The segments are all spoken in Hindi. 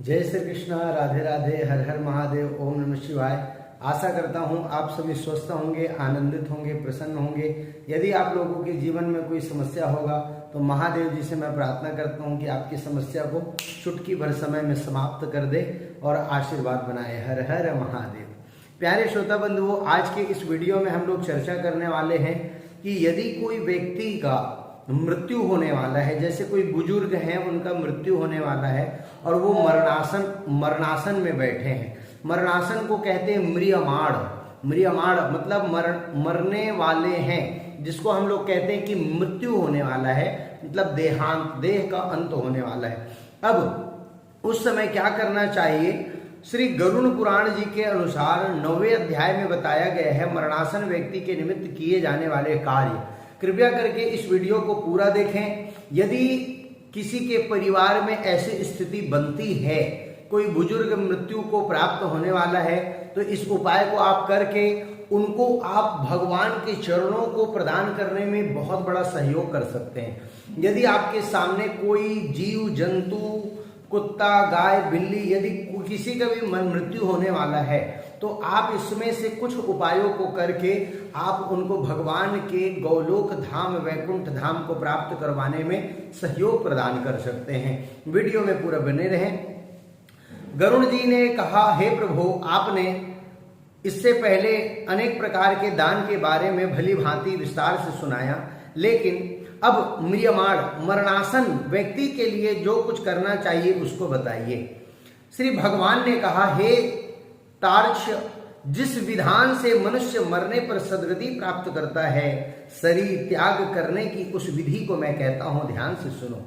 जय श्री कृष्णा, राधे राधे, हर हर महादेव, ओम नमः शिवाय। आशा करता हूँ आप सभी स्वस्थ होंगे, आनंदित होंगे, प्रसन्न होंगे। यदि आप लोगों के जीवन में कोई समस्या होगा तो महादेव जी से मैं प्रार्थना करता हूँ कि आपकी समस्या को चुटकी भर समय में समाप्त कर दे और आशीर्वाद बनाए। हर हर महादेव। प्यारे श्रोता बंधुओं, आज के इस वीडियो में हम लोग चर्चा करने वाले हैं कि यदि कोई व्यक्ति का मृत्यु होने वाला है, जैसे कोई बुजुर्ग हैं उनका मृत्यु होने वाला है और वो मरणासन में बैठे हैं। मरणासन को कहते हैं म्रियमाण। म्रियमाण मतलब मरने वाले हैं, जिसको हम लोग कहते हैं कि मृत्यु होने वाला है, मतलब देहांत, देह का अंत होने वाला है। अब उस समय क्या करना चाहिए? श्री गरुड़ पुराण जी के अनुसार 9वें अध्याय में बताया गया है मरणासन व्यक्ति के निमित्त किए जाने वाले कार्य। कृपया करके इस वीडियो को पूरा देखें। यदि किसी के परिवार में ऐसी स्थिति बनती है, कोई बुजुर्ग मृत्यु को प्राप्त होने वाला है, तो इस उपाय को आप करके उनको आप भगवान के चरणों को प्रदान करने में बहुत बड़ा सहयोग कर सकते हैं। यदि आपके सामने कोई जीव जंतु, कुत्ता, गाय, बिल्ली, यदि किसी का भी मृत्यु होने वाला है तो आप इसमें से कुछ उपायों को करके आप उनको भगवान के गौलोक धाम, वैकुंठ धाम को प्राप्त करवाने में सहयोग प्रदान कर सकते हैं। वीडियो में पूरा बने रहें। गरुड़ जी ने कहा, हे प्रभु, आपने इससे पहले अनेक प्रकार के दान के बारे में भली भांति विस्तार से सुनाया, लेकिन अब म्रियमाण मरणासन व्यक्ति के लिए जो कुछ करना चाहिए उसको बताइए। श्री भगवान ने कहा, हे तार्क्ष, जिस विधान से मनुष्य मरने पर सद्गति प्राप्त करता है, शरीर त्याग करने की उस विधि को मैं कहता हूं, ध्यान से सुनो।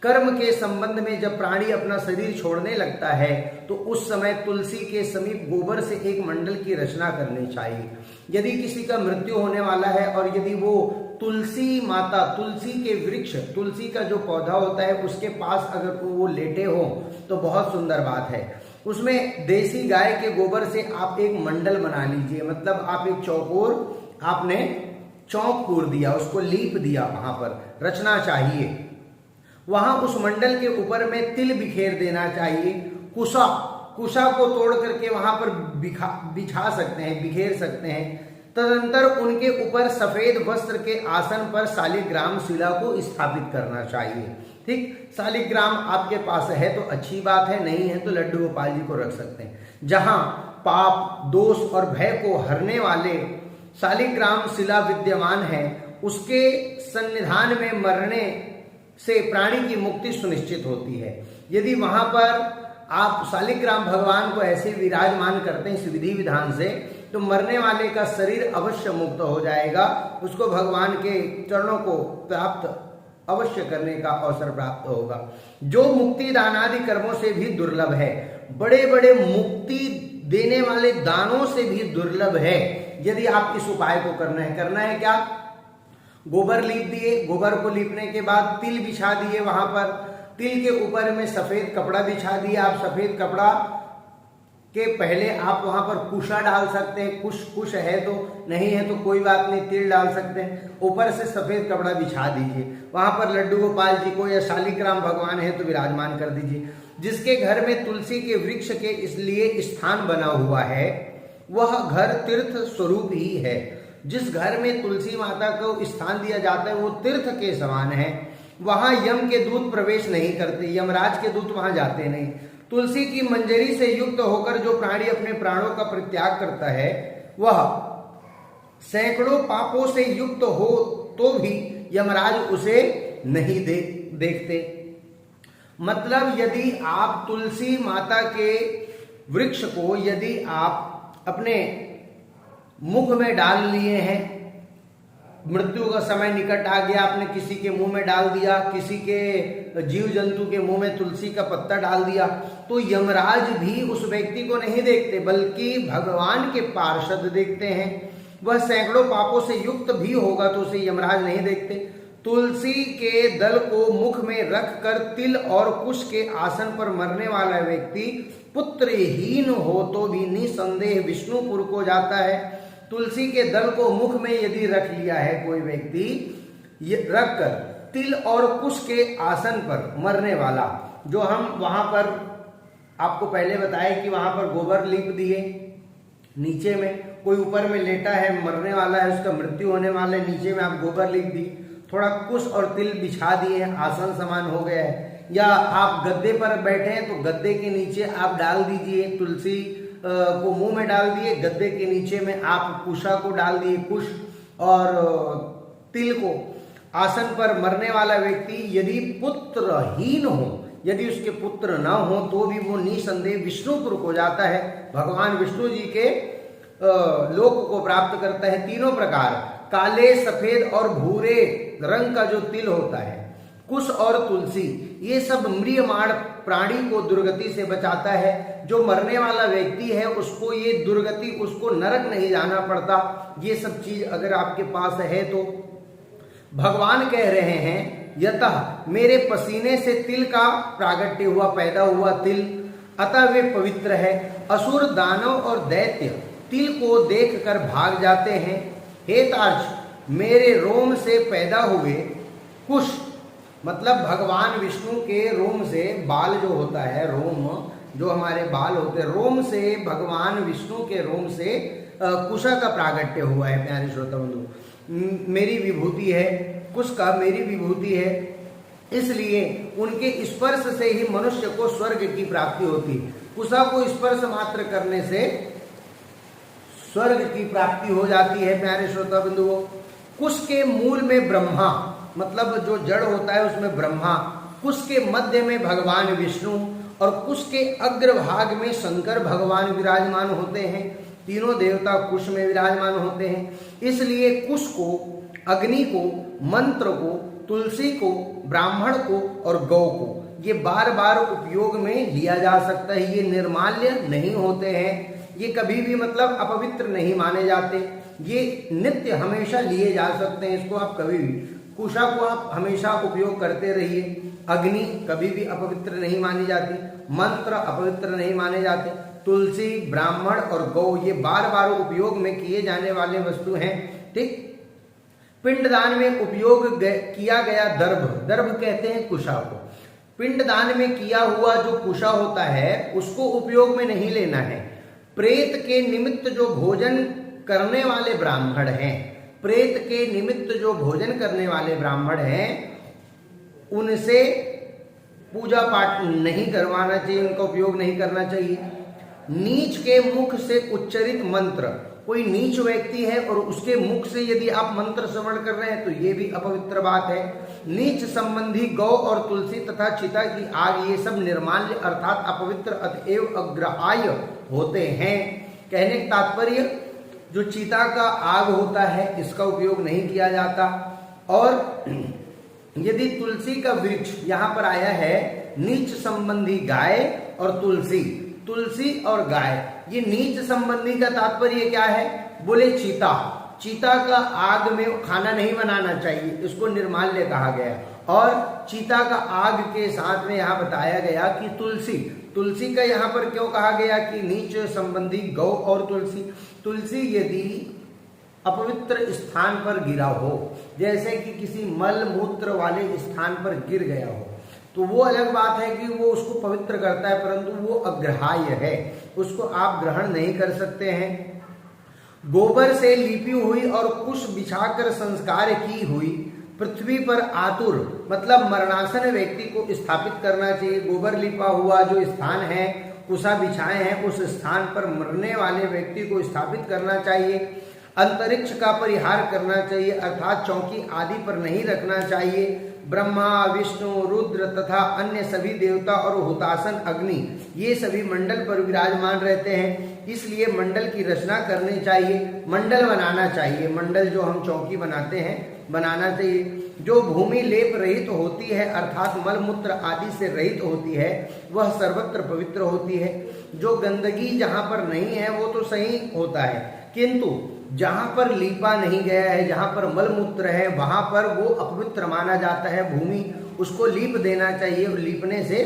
कर्म के संबंध में जब प्राणी अपना शरीर छोड़ने लगता है तो उस समय तुलसी के समीप गोबर से एक मंडल की रचना करनी चाहिए। यदि किसी का मृत्यु होने वाला है और यदि वो तुलसी माता, तुलसी के वृक्ष, तुलसी का जो पौधा होता है उसके पास अगर वो लेटे हो तो बहुत सुंदर बात है। उसमें देसी गाय के गोबर से आप एक मंडल बना लीजिए, मतलब आप एक चौकोर, आपने चौक पूर दिया, उसको लीप दिया, वहां पर रचना चाहिए। वहां उस मंडल के ऊपर में तिल बिखेर देना चाहिए। कुशा को तोड़ करके वहां पर बिछा सकते हैं, बिखेर सकते हैं। तदंतर उनके ऊपर सफेद वस्त्र के आसन पर शालिग्राम शिला को स्थापित करना चाहिए। ठीक, शालिग्राम आपके पास है तो अच्छी बात है, नहीं है तो लड्डू गोपाल जी को रख सकते हैं। जहां पाप, दोष और भय को हरने वाले शालिग्राम शिला विद्यमान है, उसके सन्निधान में मरने से प्राणी की मुक्ति सुनिश्चित होती है। यदि वहां पर आप शालिग्राम भगवान को ऐसे विराजमान करते हैं इस विधि विधान से, तो मरने वाले का शरीर अवश्य मुक्त हो जाएगा, उसको भगवान के चरणों को प्राप्त अवश्य करने का अवसर प्राप्त होगा, जो मुक्ति दानादि कर्मों से भी दुर्लभ है, बड़े बड़े मुक्ति देने वाले दानों से भी दुर्लभ है। यदि आप इस उपाय को करना है क्या? गोबर लीप दिए, गोबर को लीपने के बाद तिल बिछा दिए, वहां पर तिल के ऊपर में सफेद कपड़ा बिछा दिया। आप सफेद कपड़ा के पहले आप वहां पर कुशा डाल सकते हैं, कुश है तो, नहीं है तो कोई बात नहीं, तिल डाल सकते हैं। ऊपर से सफेद कपड़ा बिछा दीजिए, वहां पर लड्डू गोपाल जी को या शालिग्राम भगवान है तो विराजमान कर दीजिए। जिसके घर में तुलसी के वृक्ष के इसलिए स्थान बना हुआ है वह घर तीर्थ स्वरूप ही है। जिस घर में तुलसी माता को स्थान दिया जाता है वो तीर्थ के समान है। वहां यम के दूत प्रवेश नहीं करते, यमराज के दूत वहां जाते नहीं। तुलसी की मंजरी से युक्त होकर जो प्राणी अपने प्राणों का परित्याग करता है वह सैकड़ों पापों से युक्त हो तो भी यमराज उसे नहीं देखते। मतलब यदि आप तुलसी माता के वृक्ष को यदि आप अपने मुख में डाल लिए हैं, मृत्यु का समय निकट आ गया, आपने किसी के मुंह में डाल दिया, किसी के जीव जंतु के मुंह में तुलसी का पत्ता डाल दिया, तो यमराज भी उस व्यक्ति को नहीं देखते बल्कि भगवान के पार्षद देखते हैं। वह सैकड़ों पापों से युक्त भी होगा तो उसे यमराज नहीं देखते। तुलसी के दल को मुख में रखकर तिल और कुश के आसन पर मरने वाला व्यक्ति पुत्रहीन हो तो भी निसंदेह विष्णुपुर को जाता है। तुलसी के दल को मुख में यदि रख लिया है कोई व्यक्ति, रखकर तिल और कुश के आसन पर मरने वाला, जो हम वहां पर आपको पहले बताया कि वहां पर गोबर लीप दिए, नीचे में कोई ऊपर में लेटा है, मरने वाला है, उसका मृत्यु होने वाला है, नीचे में आप गोबर लीप दी, थोड़ा कुश और तिल बिछा दिए, आसन समान हो गया है। या आप गद्दे पर बैठे हैं तो गद्दे के नीचे आप डाल दीजिए तुलसी को, मुंह में डाल दिए, गद्दे के नीचे में आप कुशा को डाल दिए, कुश और तिल को। आसन पर मरने वाला व्यक्ति यदि पुत्रहीन हो, यदि उसके पुत्र न हो तो भी वो निसंदेह विष्णुपुर को जाता है, भगवान विष्णु जी के लोक को प्राप्त करता है। तीनों प्रकार, काले, सफेद और भूरे रंग का जो तिल होता है, कुश और तुलसी, ये सब म्रियमाण प्राणी को दुर्गति से बचाता है। जो मरने वाला व्यक्ति है उसको ये दुर्गति, उसको नरक नहीं जाना पड़ता। ये सब चीज अगर आपके पास है तो भगवान कह रहे हैं यतः मेरे पसीने से तिल का प्रागट्य हुआ, पैदा हुआ तिल, अतः वे पवित्र है। असुर, दानव और दैत्य तिल को देखकर भाग जाते हैं। हे तार्क्ष, मेरे रोम से पैदा हुए कुश, मतलब भगवान विष्णु के रोम से, बाल जो होता है, रोम जो हमारे बाल होते हैं, रोम से भगवान विष्णु के रोम से कुशा का प्रागट्य हुआ है। प्यारे श्रोता बंधु, मेरी विभूति है, कुश का मेरी विभूति है, इसलिए उनके स्पर्श से ही मनुष्य को स्वर्ग की प्राप्ति होती है। कुशा को स्पर्श मात्र करने से स्वर्ग की प्राप्ति हो जाती है। प्यारे श्रोता बिंदुओं, कुश के मूल में ब्रह्मा, मतलब जो जड़ होता है उसमें ब्रह्मा, कुश के मध्य में भगवान विष्णु और कुश के अग्रभाग में शंकर भगवान विराजमान होते हैं। तीनों देवता कुश में विराजमान होते हैं। इसलिए कुश को, अग्नि को, मंत्र को, तुलसी को, ब्राह्मण को और गौ को ये बार बार उपयोग में लिया जा सकता है। ये निर्माल्य नहीं होते हैं, ये कभी भी मतलब अपवित्र नहीं माने जाते, ये नित्य हमेशा लिए जा सकते हैं। इसको आप कभी भी, कुशा को आप हमेशा उपयोग करते रहिए। अग्नि कभी भी अपवित्र नहीं मानी जाती, मंत्र अपवित्र नहीं माने जाते, तुलसी, ब्राह्मण और गौ ये बार बार उपयोग में किए जाने वाले वस्तु हैं। ठीक। पिंडदान में उपयोग किया गया दर्भ, दर्भ कहते हैं कुशा को। पिंडदान में किया हुआ जो कुशा होता है उसको उपयोग में नहीं लेना है। प्रेत के निमित्त जो भोजन करने वाले ब्राह्मण हैं, प्रेत के निमित्त जो भोजन करने वाले ब्राह्मण हैं, उनसे पूजा पाठ नहीं करवाना चाहिए, उनका उपयोग नहीं करना चाहिए। नीच के मुख से उच्चरित मंत्र, कोई नीच व्यक्ति है और उसके मुख से यदि आप मंत्र श्रवण कर रहे हैं तो ये भी अपवित्र बात है। नीच संबंधी गौ और तुलसी तथा चिता की आग ये सब निर्माल्य अर्थात अपवित्र अतएव अग्राह्य होते हैं। कहने का तात्पर्य, जो चिता का आग होता है इसका उपयोग नहीं किया जाता। और यदि तुलसी का वृक्ष, यहाँ पर आया है नीच संबंधी गाय और तुलसी, तुलसी और गाय, ये नीच संबंधी का तात्पर्य क्या है? बोले चीता, चीता का आग में खाना नहीं बनाना चाहिए, इसको निर्माल्य कहा गया। और चीता का आग के साथ में यहाँ बताया गया कि तुलसी, तुलसी का यहाँ पर क्यों कहा गया कि नीच संबंधी गौ और तुलसी? तुलसी यदि अपवित्र स्थान पर गिरा हो, जैसे कि किसी मल मूत्र वाले स्थान पर गिर गया हो, तो वो अलग बात है कि वो उसको पवित्र करता है, परंतु वो अग्राह्य है, उसको आप ग्रहण नहीं कर सकते हैं। गोबर से लिपी हुई और कुश बिछाकर संस्कार की हुई पृथ्वी पर आतुर, मतलब मरणासन व्यक्ति को स्थापित करना चाहिए। गोबर लिपा हुआ जो स्थान है, कुशा बिछाए हैं, उस स्थान पर मरने वाले व्यक्ति को स्थापित करना चाहिए। अंतरिक्ष का परिहार करना चाहिए, अर्थात चौकी आदि पर नहीं रखना चाहिए। ब्रह्मा, विष्णु, रुद्र तथा अन्य सभी देवता और हुतासन अग्नि ये सभी मंडल पर विराजमान रहते हैं, इसलिए मंडल की रचना करनी चाहिए, मंडल बनाना चाहिए। मंडल जो हम चौकी बनाते हैं बनाना चाहिए। जो भूमि लेप रहित होती है अर्थात मल मूत्र आदि से रहित होती है वह सर्वत्र पवित्र होती है। जो गंदगी जहाँ पर नहीं है वो तो सही होता है, किंतु जहां पर लीपा नहीं गया है, जहां पर मल मूत्र है, वहां पर वो अपवित्र माना जाता है। भूमि उसको लीप देना चाहिए और लीपने से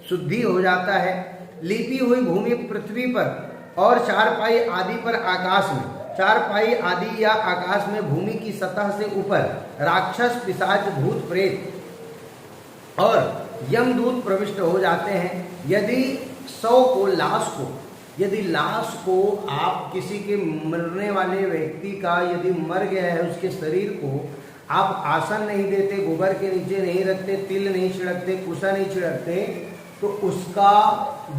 शुद्धि हो जाता है। लीपी हुई भूमि पृथ्वी पर और चारपाई आदि पर आकाश में, चारपाई आदि या आकाश में भूमि की सतह से ऊपर राक्षस, पिशाच, भूत, प्रेत और यमदूत प्रविष्ट हो जाते हैं। यदि शव को, लाश को, यदि लाश को आप किसी के मरने वाले व्यक्ति का यदि मर गया है उसके शरीर को आप आसन नहीं देते, गोबर के नीचे नहीं रखते, तिल नहीं छिड़कते, कुसा नहीं छिड़कते, तो उसका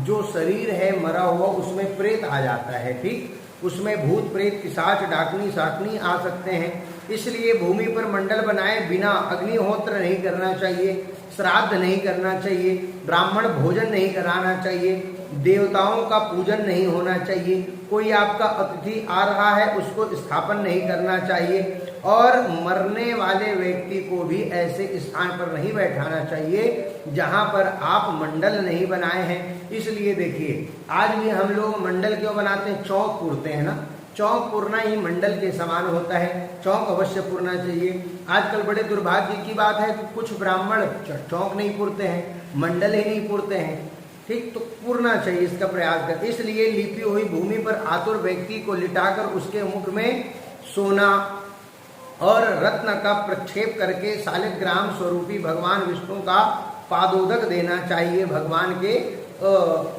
जो शरीर है मरा हुआ उसमें प्रेत आ जाता है। ठीक, उसमें भूत प्रेत पिशाच डाकनी साकनी आ सकते हैं। इसलिए भूमि पर मंडल बनाए बिना अग्निहोत्र नहीं करना चाहिए, श्राद्ध नहीं करना चाहिए, ब्राह्मण भोजन नहीं कराना चाहिए, देवताओं का पूजन नहीं होना चाहिए, कोई आपका अतिथि आ रहा है उसको स्थापन नहीं करना चाहिए, और मरने वाले व्यक्ति को भी ऐसे स्थान पर नहीं बैठाना चाहिए जहां पर आप मंडल नहीं बनाए हैं। इसलिए देखिए आज भी हम लोग मंडल क्यों बनाते हैं, चौक पुरते हैं ना, चौक पुरना ही मंडल के समान होता है, चौक अवश्य पुरना चाहिए। आजकल बड़े दुर्भाग्य की बात है कि कुछ ब्राह्मण चौक नहीं पुरते हैं, मंडल ही नहीं पुरते हैं। ठीक, तो पुरना चाहिए, इसका प्रयास कर। इसलिए लिपि हुई भूमि पर आतुर व्यक्ति को लिटाकर उसके मुख में सोना और रत्न का प्रक्षेप करके शालिग्राम स्वरूपी भगवान विष्णु का पादोदक देना चाहिए, भगवान के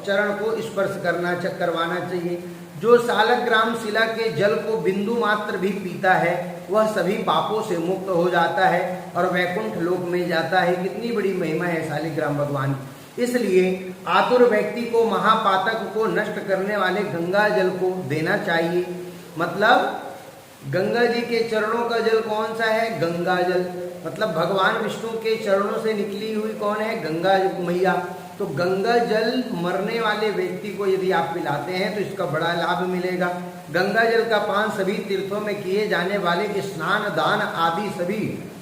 चरण को स्पर्श करवाना चाहिए। जो शालिग्राम शिला के जल को बिंदु मात्र भी पीता है वह सभी पापों से मुक्त हो जाता है और वैकुंठ लोक में जाता है। कितनी बड़ी महिमा है शालिग्राम भगवान की। इसलिए आतुर व्यक्ति को महापातक को नष्ट करने वाले गंगा जल को देना चाहिए। मतलब गंगा जी के चरणों का जल कौन सा है, गंगा जल। मतलब भगवान विष्णु के चरणों से निकली हुई कौन है, गंगा मैया। तो गंगा जल मरने वाले व्यक्ति को यदि आप पिलाते हैं तो इसका बड़ा लाभ मिलेगा। गंगा जल का पान सभी तीर्थों में किए जाने वाले स्नान दान आदि सभी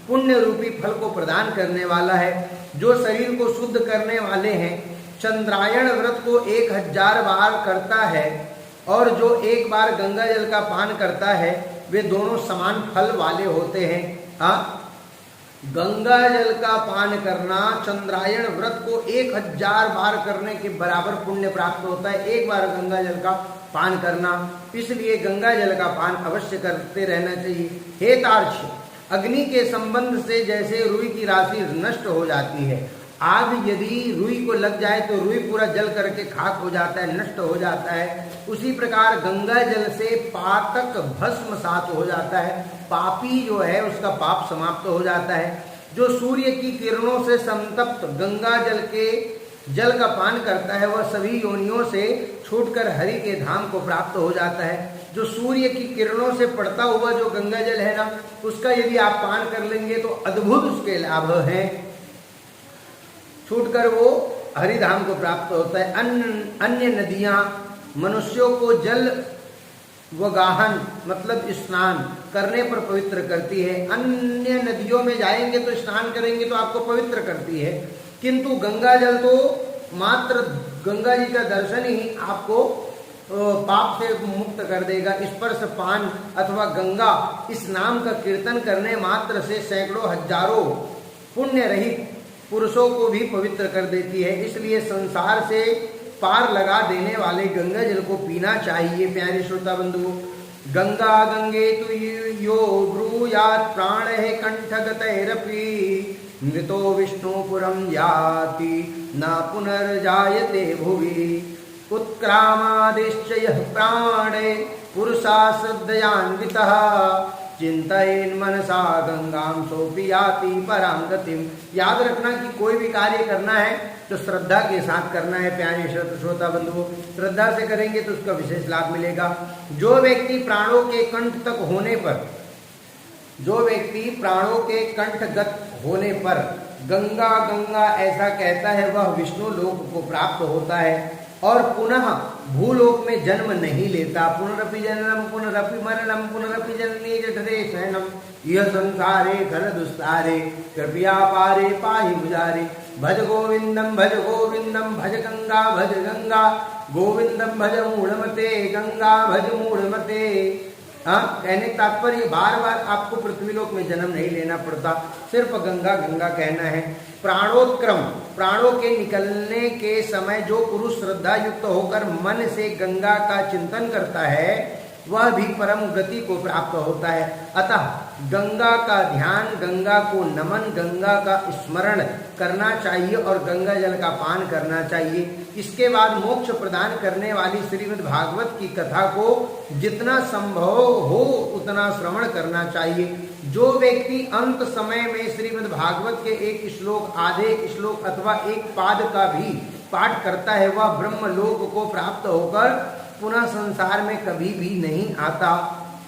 पुण्य रूपी फल को प्रदान करने वाला है। जो शरीर को शुद्ध करने वाले हैं, चंद्रायण व्रत को 1000 बार करता है और जो एक बार गंगा जल का पान करता है वे दोनों समान फल वाले होते हैं। गंगा जल का पान करना चंद्रायण व्रत को 1000 बार करने के बराबर पुण्य प्राप्त होता है, एक बार गंगा जल का पान करना। इसलिए गंगा जल का पान अवश्य करते रहना चाहिए। हे तार्क्ष, अग्नि के संबंध से जैसे रुई की राशि नष्ट हो जाती है, आग यदि रुई को लग जाए तो रुई पूरा जल करके खाक हो जाता है, नष्ट हो जाता है, उसी प्रकार गंगा जल से पातक भस्म सात हो जाता है, पापी जो है उसका पाप समाप्त हो जाता है। जो सूर्य की किरणों से संतप्त गंगा जल का पान करता है वह सभी योनियों से छूटकर हरि के धाम को प्राप्त हो जाता है। जो सूर्य की किरणों से पड़ता हुआ जो गंगा जल है ना, उसका यदि आप पान कर लेंगे तो अद्भुत उसके लाभ हैं, छूटकर वो हरिधाम को प्राप्त होता है। अन्य नदियां मनुष्यों को जल वगाहन मतलब स्नान करने पर पवित्र करती है। अन्य नदियों में जाएंगे तो स्नान करेंगे तो आपको पवित्र करती है, किंतु गंगा जल तो मात्र गंगा जी का दर्शन ही आपको पाप से मुक्त कर देगा। स्पर्श पान अथवा गंगा इस नाम का कीर्तन करने मात्र से सैकड़ों हजारों पुण्य रहित पुरुषों को भी पवित्र कर देती है। इसलिए संसार से पार लगा देने वाले गंगा जल को पीना चाहिए। प्यारे श्रोता बंधु, गंगा गंगे तु यो ब्रूयात् प्राण है कंठगतैरपि मृतो विष्णुपुरम याति न पुनर्जायते भुवि उत्क्रामादिश्च यः प्राणे पुरुषा श्रद्धयान्वितः चिंतयेन मनसा गंगाम सोपि याति परां गतिम। याद रखना कि कोई भी कार्य करना है तो श्रद्धा के साथ करना है। प्यारे श्रोता बंधुओं, श्रद्धा से करेंगे तो उसका विशेष लाभ मिलेगा। जो व्यक्ति प्राणों के कंठगत होने पर गंगा गंगा ऐसा कहता है वह विष्णु लोक को प्राप्त होता है और पुनः भूलोक में जन्म नहीं लेता। पुनरपि जननम पुनरपि मरणम पुनरपि जननी जठरे शयनम यह संसारे खल दुस्तारे कृपया पारे पाहि भुजारे। भज गोविंदम भज गंगा गोविंदम भज मूढ़मते गंगा भज मूढ़मते। कहने तात्पर्य बार बार आपको पृथ्वीलोक में जन्म नहीं लेना पड़ता, सिर्फ गंगा गंगा कहना है। प्राणोत्क्रम, प्राणों के निकलने के समय जो पुरुष श्रद्धा युक्त होकर मन से गंगा का चिंतन करता है वह भी परम गति को प्राप्त होता है। अतः गंगा का ध्यान, गंगा को नमन, गंगा का स्मरण करना चाहिए और गंगा जल का पान करना चाहिए। इसके बाद मोक्ष प्रदान करने वाली श्रीमद् भागवत की कथा को जितना संभव हो उतना श्रवण करना चाहिए। जो व्यक्ति अंत समय में श्रीमद् भागवत के एक श्लोक, आधे श्लोक अथवा एक पाद का भी पाठ करता है वह ब्रह्म लोक को प्राप्त होकर पुनः संसार में कभी भी नहीं आता।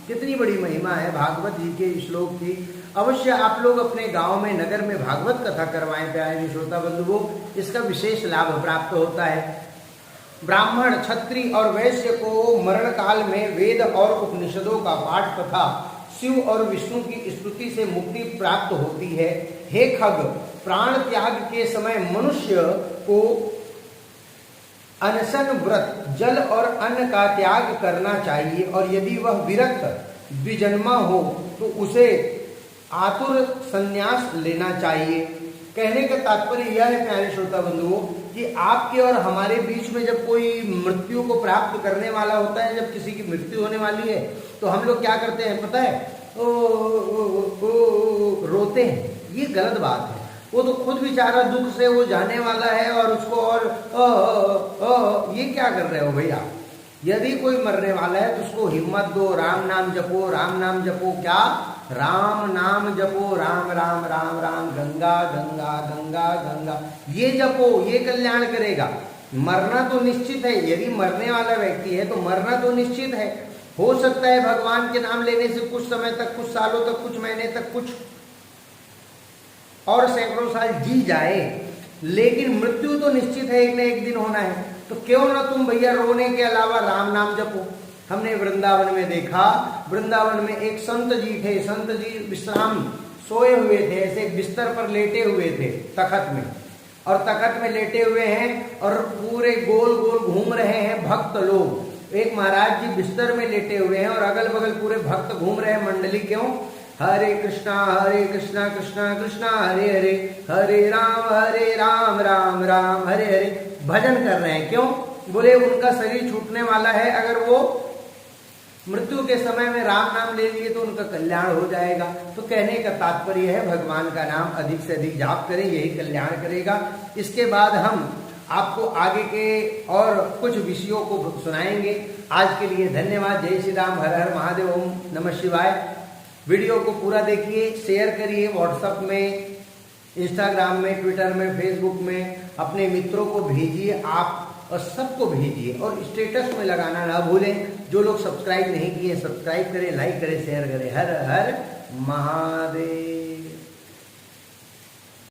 कितनी बड़ी महिमा है भागवत जी के श्लोक की। अवश्य आप लोग अपने गांव में, नगर में भागवत कथा करवाएं प्यारे श्रोता बंधुओं, इसका विशेष लाभ प्राप्त होता है। ब्राह्मण, क्षत्रिय और वैश्य को मरण काल में वेद और उपनिषदों का पाठ तथा शिव और विष्णु की स्तुति से मुक्ति प्राप्त होती है। हे खग, प्राण त्याग के समय मनुष्य को अनशन व्रत, जल और अन्न का त्याग करना चाहिए और यदि वह विरक्त द्विजन्मा हो तो उसे आतुर संन्यास लेना चाहिए। कहने का तात्पर्य यह है प्यारे श्रोता बंधुओं कि आपके और हमारे बीच में जब कोई मृत्यु को प्राप्त करने वाला होता है, जब किसी की मृत्यु होने वाली है तो हम लोग क्या करते हैं पता है? रोते हैं। ये गलत बात है। वो तो खुद बेचारा दुख से वो जाने वाला है और उसको और ये क्या कर रहे हो भैया? यदि कोई मरने वाला है तो उसको हिम्मत दो, राम नाम जपो, राम नाम जपो। क्या? राम नाम जपो, राम राम राम राम, गंगा गंगा गंगा गंगा, ये जपो, ये कल्याण करेगा। मरना तो निश्चित है। यदि मरने वाला व्यक्ति है तो मरना तो निश्चित है। हो सकता है भगवान के नाम लेने से कुछ समय तक, कुछ सालों तक, कुछ महीने तक, कुछ और सैकड़ों साल जी जाए, लेकिन मृत्यु तो निश्चित है, एक न एक दिन होना है। तो क्यों ना तुम भैया रोने के अलावा राम नाम जपो। हमने वृंदावन में देखा, वृंदावन में एक संत जी थे। संत जी विश्राम सोए हुए थे, ऐसे बिस्तर पर लेटे हुए थे तखत में, और तखत में लेटे हुए हैं और पूरे गोल गोल घूम रहे हैं भक्त लोग। एक महाराज जी बिस्तर में लेटे हुए हैं और अगल बगल पूरे भक्त घूम रहे हैं मंडली। क्यों? हरे कृष्णा कृष्णा कृष्णा हरे हरे, हरे राम राम राम हरे हरे, भजन कर रहे हैं। क्यों? बोले उनका शरीर छूटने वाला है, अगर वो मृत्यु के समय में राम नाम ले लिए तो उनका कल्याण हो जाएगा। तो कहने का तात्पर्य है भगवान का नाम अधिक से अधिक जाप करें, यही कल्याण करेगा। इसके बाद हम आपको आगे के और कुछ विषयों को सुनाएंगे। आज के लिए धन्यवाद। जय श्री राम, हर हर महादेव, ओम नमः शिवाय। वीडियो को पूरा देखिए, शेयर करिए व्हाट्सएप में, इंस्टाग्राम में, ट्विटर में, फेसबुक में, अपने मित्रों को भेजिए आप और सबको भेजिए और स्टेटस में लगाना ना भूलें। जो लोग सब्सक्राइब नहीं किए सब्सक्राइब करें, लाइक करें, शेयर करें। हर हर महादेव।